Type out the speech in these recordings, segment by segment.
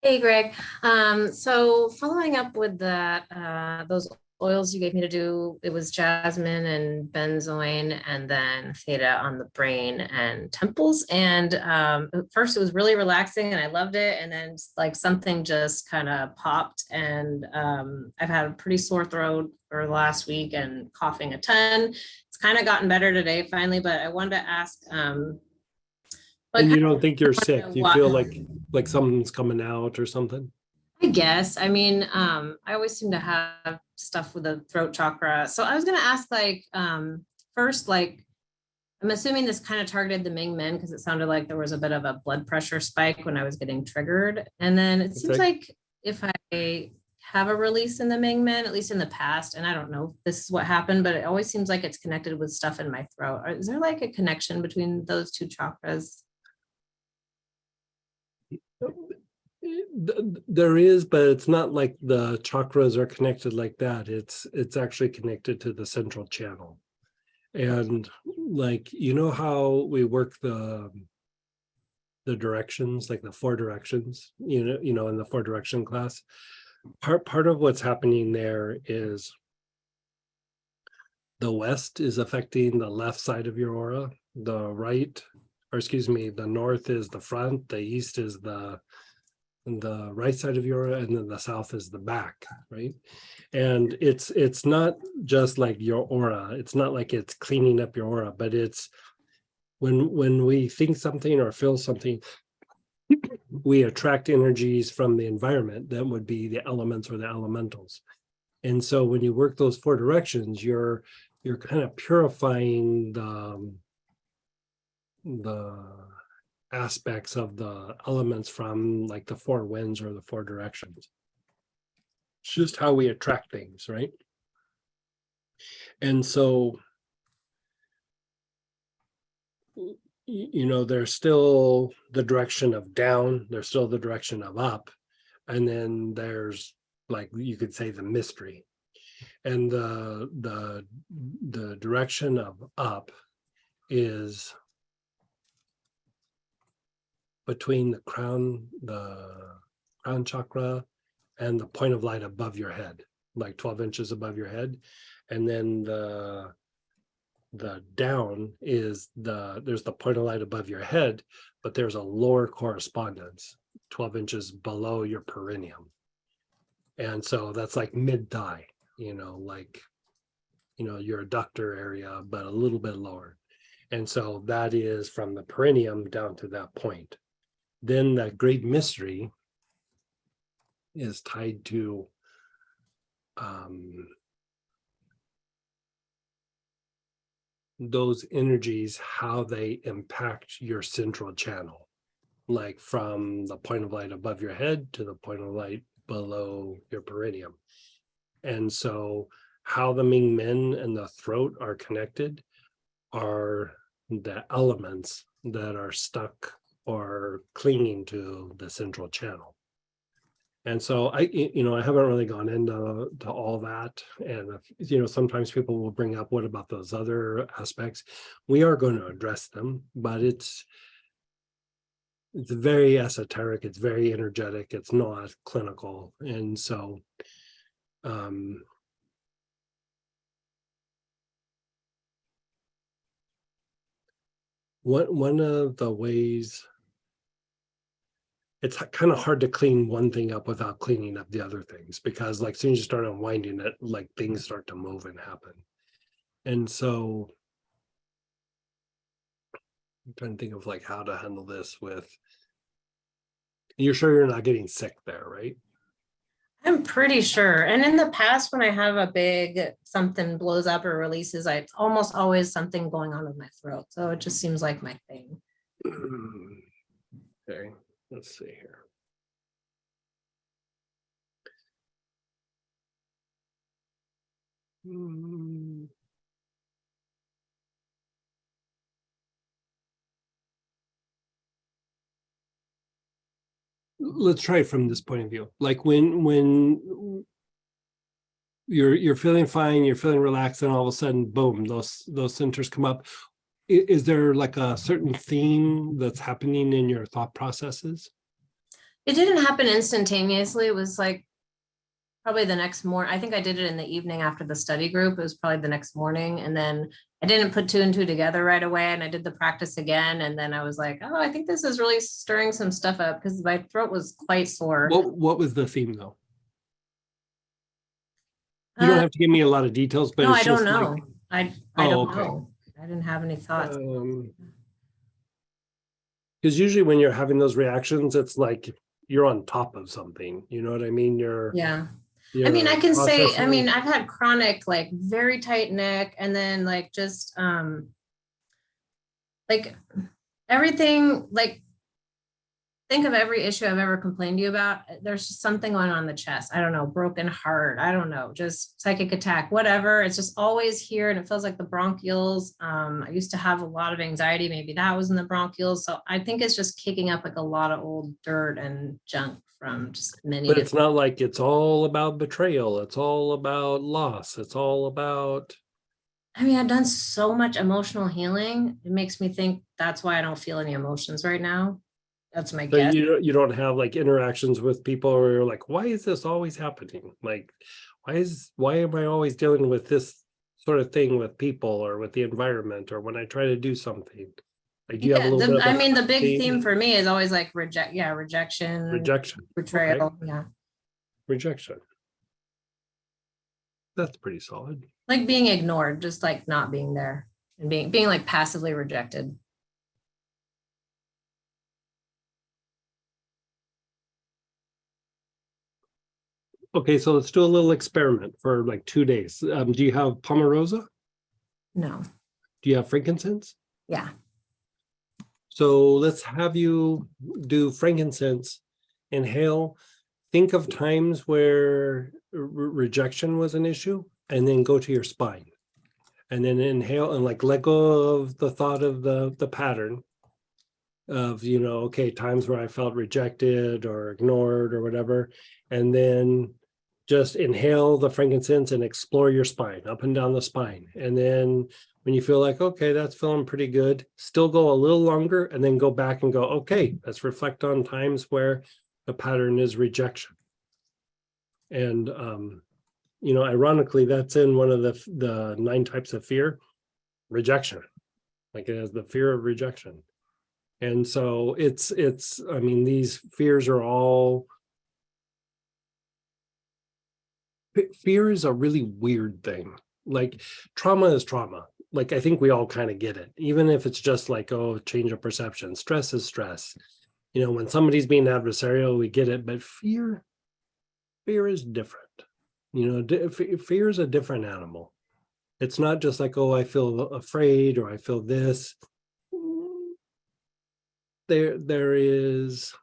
Hey Greg, so following up with that, those oils you gave me to do, it was jasmine and benzoin and then theta on the brain and temples. And at first it was really relaxing and I loved it. And then like something just kind of popped and I've had a pretty sore throat for the last week and coughing a ton. It's kind of gotten better today finally, but I wanted to ask, but And kind you don't think you're of sick? know You what. feel like something's coming out or something? I guess. I mean, I always seem to have stuff with the throat chakra. So I was gonna ask like first, like I'm assuming this kind of targeted the Ming Men because it sounded like there was a bit of a blood pressure spike when I was getting triggered. And then it seems Okay. like if I have a release in the Ming Men, at least in the past, and I don't know if this is what happened, but it always seems like it's connected with stuff in my throat. Is there like a connection between those two chakras? There is, but it's not like the chakras are connected like that. It's actually connected to the central channel. And like you know how we work the directions, like the four directions, in the four direction class. Part of what's happening there is the west is affecting the left side of your aura, the right, or excuse me, the north is the front, the east is the right side of your aura, and then the south is the back, right? And it's not just like your aura, it's not like it's cleaning up your aura, but it's when we think something or feel something, we attract energies from the environment that would be the elements or the elementals. And so when you work those four directions, you're kind of purifying the aspects of the elements from like the four winds or the four directions. It's just how we attract things, right? And so, there's still the direction of down, there's still the direction of up, and then there's like you could say the mystery. And the direction of up is between the crown chakra and the point of light above your head, like 12 inches above your head. And then the down is there's the point of light above your head, but there's a lower correspondence 12 inches below your perineum. And so that's like mid-thigh, like your adductor area, but a little bit lower. And so that is from the perineum down to that point. Then that great mystery is tied to those energies, how they impact your central channel, like from the point of light above your head to the point of light below your perineum. And so how the Ming Men and the throat are connected are the elements that are stuck or clinging to the central channel. And so I haven't really gone into all that. And, sometimes people will bring up, what about those other aspects? We are going to address them, but it's very esoteric. It's very energetic. It's not clinical. And so, one of the ways, it's kind of hard to clean one thing up without cleaning up the other things, because like as soon as you start unwinding it, like things start to move and happen. And so I'm trying to think of like how to handle this with, you're sure you're not getting sick there, right? I'm pretty sure. And in the past, when I have a big something blows up or releases, it's almost always something going on with my throat. So it just seems like my thing. Okay, let's see here. Let's try it from this point of view. Like when you're feeling fine, you're feeling relaxed, and all of a sudden, boom, those centers come up. Is there like a certain theme that's happening in your thought processes? It didn't happen instantaneously. It was like probably the next morning. I think I did it in the evening after the study group. It was probably the next morning. And then I didn't put two and two together right away. And I did the practice again. And then I was like, oh, I think this is really stirring some stuff up because my throat was quite sore. What was the theme though? You don't have to give me a lot of details, but No, it's I don't just know. like, I oh, don't okay. know. I didn't have any thoughts. Because usually when you're having those reactions, it's like you're on top of something. You know what I mean? Yeah. I mean, I you're can say, I processing. mean, I've had chronic, like very tight neck and then like just like everything, like think of every issue I've ever complained to you about. There's just something going on in the chest. I don't know, broken heart. I don't know, just psychic attack, whatever. It's just always here. And it feels like the bronchioles. I used to have a lot of anxiety. Maybe that was in the bronchioles. So I think it's just kicking up like a lot of old dirt and junk from just many But it's different. not like it's all about betrayal. It's all about loss. It's all about. I mean, I've done so much emotional healing. It makes me think that's why I don't feel any emotions right now. That's my So guess. you don't have like interactions with people where you're like, why is this always happening? Like, why am I always dealing with this sort of thing with people or with the environment or when I try to do something? Like, do you have a Yeah, little bit of I a mean, the big theme? theme for me is always like rejection, Rejection. Okay, betrayal. Yeah. rejection. That's pretty solid. Like being ignored, just like not being there and being like passively rejected. Okay, so let's do a little experiment for like 2 days. Do you have Pomarosa? No. Do you have frankincense? Yeah. So let's have you do frankincense, inhale, think of times where rejection was an issue, and then go to your spine. And then inhale and like let go of the thought of the pattern of, okay, times where I felt rejected or ignored or whatever. And then just inhale the frankincense and explore your spine, up and down the spine. And then when you feel like, okay, that's feeling pretty good, still go a little longer and then go back and go, okay, let's reflect on times where the pattern is rejection. And, ironically, that's in one of the 9 types of fear, rejection. Like it has the fear of rejection. And so I mean, these fears are all, fear is a really weird thing. Like trauma is trauma. Like I think we all kind of get it, even if it's just like, oh, change of perception. Stress is stress. When somebody's being adversarial, we get it. But fear is different. Fear is a different animal. It's not just like, oh, I feel afraid or I feel this. There is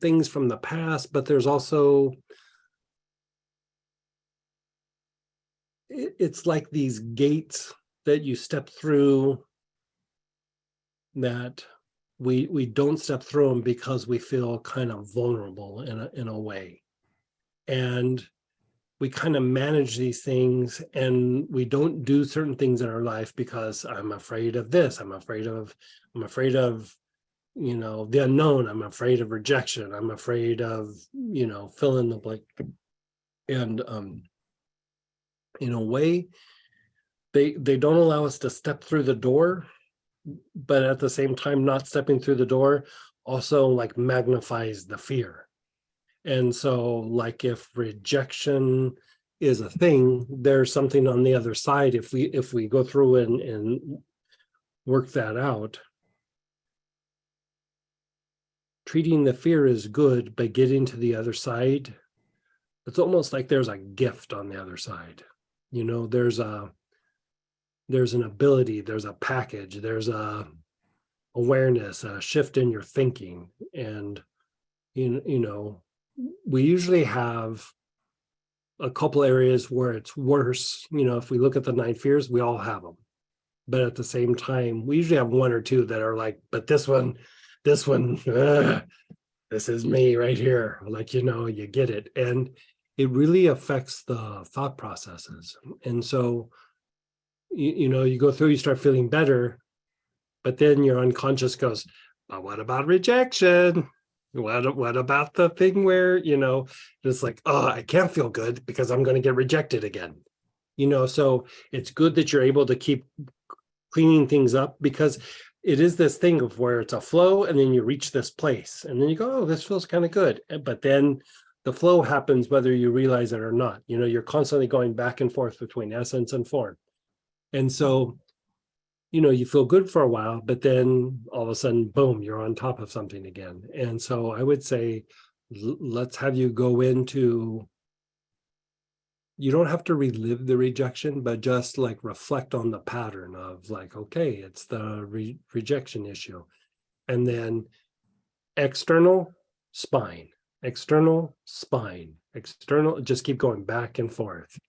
things from the past, but there's also, it's like these gates that you step through that we don't step through them because we feel kind of vulnerable in a way. And we kind of manage these things and we don't do certain things in our life because I'm afraid of this. I'm afraid of the unknown. I'm afraid of rejection. I'm afraid of, fill in the blank. And in a way, they don't allow us to step through the door, but at the same time, not stepping through the door also like magnifies the fear. And so like if rejection is a thing, there's something on the other side. If we go through and work that out, treating the fear is good, but getting to the other side, it's almost like there's a gift on the other side. There's an ability, there's a package, there's a awareness, a shift in your thinking. And we usually have a couple areas where it's worse. If we look at the 9 fears, we all have them, but at the same time we usually have 1 or 2 that are like, but this one this is me right here. Like, you get it. And it really affects the thought processes. And so you go through, you start feeling better, but then your unconscious goes, but what about rejection? What about the thing where, it's like, oh, I can't feel good because I'm going to get rejected again. So it's good that you're able to keep cleaning things up, because it is this thing of where it's a flow and then you reach this place and then you go, oh, this feels kind of good. But then the flow happens whether you realize it or not. You're constantly going back and forth between essence and form. And so, you feel good for a while, but then all of a sudden, boom, you're on top of something again. And so I would say, let's have you go into, you don't have to relive the rejection, but just like reflect on the pattern of like, okay, it's the rejection issue. And then external spine, external spine, external, just keep going back and forth.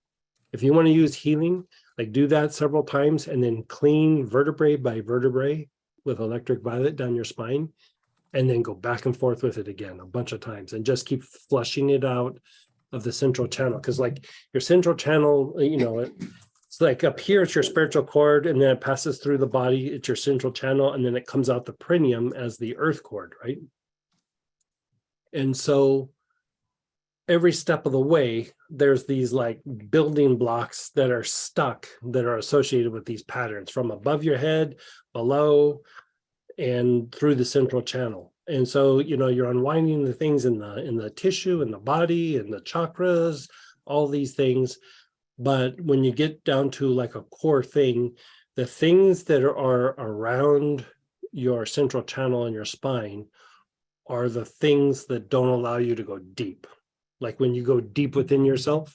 If you want to use healing, like do that several times and then clean vertebrae by vertebrae with electric violet down your spine, and then go back and forth with it again a bunch of times and just keep flushing it out of the central channel. Because like your central channel, it's like up here, it's your spiritual cord, and then it passes through the body, it's your central channel, and then it comes out the perineum as the earth cord, right? And so every step of the way, there's these like building blocks that are stuck, that are associated with these patterns from above your head, below, and through the central channel. And so, you're unwinding the things in the tissue, in the body, and the chakras, all these things. But when you get down to like a core thing, the things that are around your central channel and your spine are the things that don't allow you to go deep. Like when you go deep within yourself,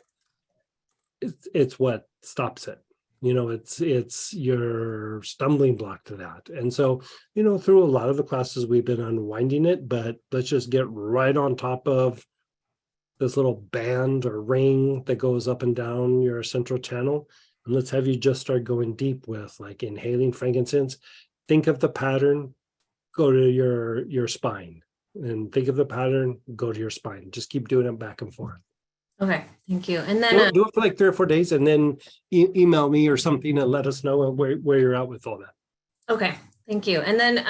it's what stops it. It's your stumbling block to that. And so, through a lot of the classes, we've been unwinding it, but let's just get right on top of this little band or ring that goes up and down your central channel. And let's have you just start going deep with like inhaling frankincense. Think of the pattern, go to your spine, and think of the pattern, go to your spine. Just keep doing it back and forth. Okay, thank you. And then Do it for like 3 or 4 days, and then email me or something and let us know where you're at with all that. okay, thank you. And then